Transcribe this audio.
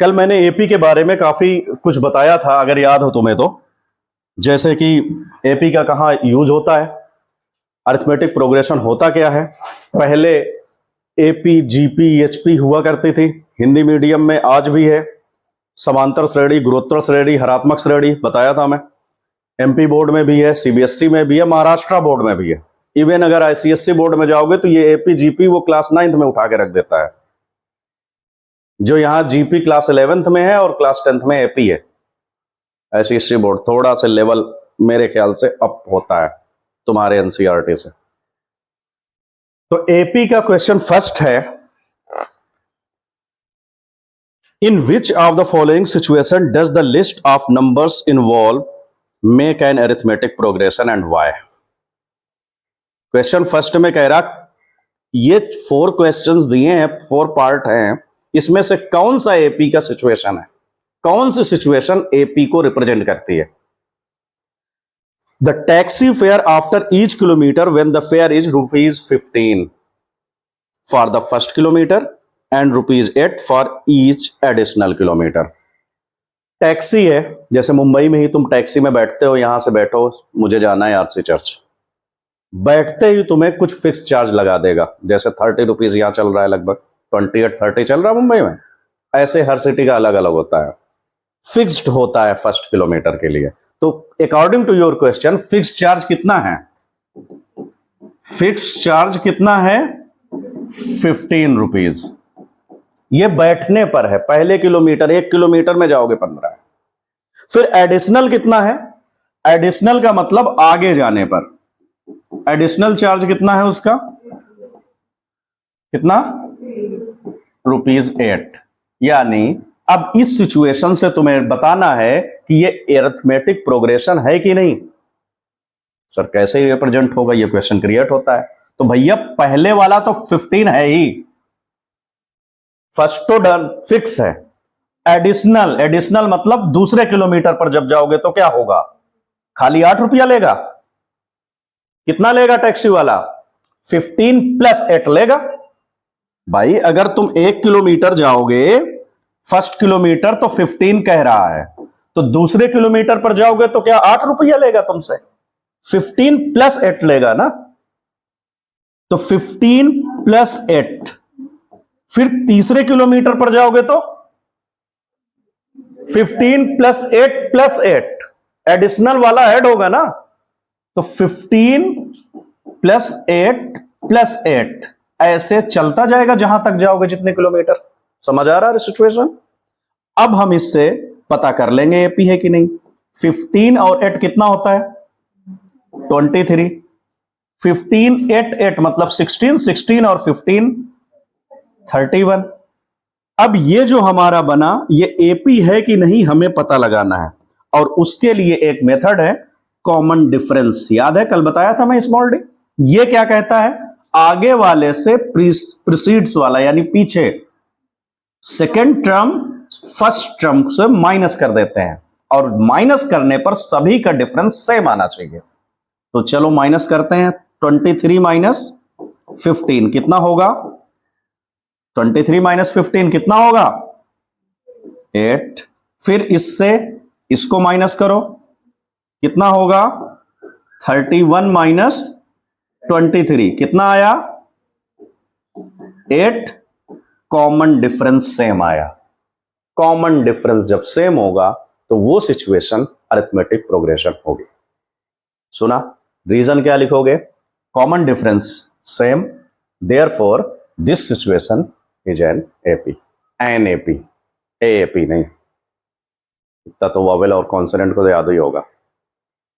कल मैंने एपी के बारे में काफी कुछ बताया था, अगर याद हो तुम्हें तो। जैसे कि एपी का कहाँ यूज होता है, अरिथमेटिक प्रोग्रेशन होता क्या है। पहले एपी, जीपी, एचपी हुआ करती थी हिंदी मीडियम में, आज भी है। समांतर श्रेणी, गुणोत्तर श्रेणी, हरात्मक श्रेणी बताया था मैं। एमपी बोर्ड में भी है, सीबीएसई में भी है, महाराष्ट्र बोर्ड में भी है। इवन अगर आईसीएसई बोर्ड में जाओगे तो ये एपी जीपी वो क्लास 9th में उठा के रख देता है। जो यहाँ जीपी क्लास 11th में है और क्लास 10th में एपी है। आईसीएसई बोर्ड थोड़ा सा लेवल मेरे ख्याल से अप होता है तुम्हारे एनसीईआरटी से। तो एपी का क्वेश्चन फर्स्ट है, in which of the following situation does the list of numbers involve make an arithmetic progression and why. Question first में कह रहा ये 4 क्वेश्चंस दिए हैं, 4 पार्ट हैं, इसमें से कौन सा एपी का सिचुएशन है, कौन सी सिचुएशन एपी को रिप्रेजेंट करती है। The taxi fare after each kilometre when the fair is ₹15 for the first kilometre and ₹8 for each additional kilometre. Taxi है, जैसे मुंबई में ही तुम टैक्सी में बैठते हो, यहां से बैठो, मुझे जाना है आरसी चर्च, बैठते ही तुम्हें कुछ फिक्स चार्ज लगा देगा। जैसे ₹30 यहां चल रहा है, लगभग 28-30 चल रहा है मुंबई में। ऐसे हर सिटी का अलग अलग होता है, फिक्स्ड होता है फर्स्ट किलोमीटर के लिए। तो according to your question, fixed charge कितना है? फिक्स्ड चार्ज कितना है? ₹15। ये बैठने पर है, पहले किलोमीटर, 1 किलोमीटर में जाओगे 15 है। फिर एडिशनल कितना है? एडिशनल का मतलब आगे जाने पर एडिशनल चार्ज कितना है उसका? कितना? ₹8। यानी अब इस सिचुएशन से तुम्हें बताना है कि ये अरिथमेटिक प्रोग्रेशन है कि नहीं। सर कैसे रिप्रेजेंट होगा, ये क्वेश्चन क्रिएट होता है। तो भैया पहले वाला तो 15 है ही, फर्स्ट तो डन फिक्स है। एडिशनल, एडिशनल मतलब दूसरे किलोमीटर पर जब जाओगे तो क्या होगा? खाली ₹8 लेगा। कितना लेगा टैक्सी वाला? 15 + 8 लेगा। भाई अगर तुम 1 किलोमीटर जाओगे, फर्स्ट किलोमीटर तो 15 कह रहा है, तो दूसरे किलोमीटर पर जाओगे तो क्या ₹8 लेगा तुमसे? 15 + 8 लेगा ना। तो 15 + 8। फिर तीसरे किलोमीटर पर जाओगे तो 15 + 8 + 8 एडिशनल वाला ऐड होगा ना। तो 15 + 8 + 8 ऐसे चलता जाएगा जहां तक जाओगे, जितने किलोमीटर। समझ आ रहा है सिचुएशन? अब हम इससे पता कर लेंगे एपी है कि नहीं। 15 और 8 कितना होता है? 23। 15 8 8 मतलब 16, 16 और 15 31। अब ये जो हमारा बना, ये एपी है कि नहीं हमें पता लगाना है, और उसके लिए एक मेथड है कॉमन डिफरेंस। याद है कल बताया था मैं स्मॉल डी। ये क्या कहता है? आगे वाले से प्रीसीड्स वाला, यानी पीछे सेकेंड टर्म फर्स्ट टर्म से माइनस कर देते हैं, और माइनस करने पर सभी का डिफरेंस सेम आना चाहिए। तो चलो माइनस करते हैं। 23 - 15 कितना होगा? 23 - 15 कितना होगा? 8। फिर इससे इसको माइनस करो, कितना होगा? 31 - 23 कितना आया? 8। कॉमन डिफरेंस सेम आया। कॉमन डिफरेंस जब सेम होगा तो वो सिचुएशन अरिथमेटिक प्रोग्रेशन होगी। सुना? रीजन क्या लिखोगे? Common difference same, therefore this situation is an AP. An AP, AP नहीं। इतना तो वॉवेल और कॉन्सोनेंट को तो याद ही होगा।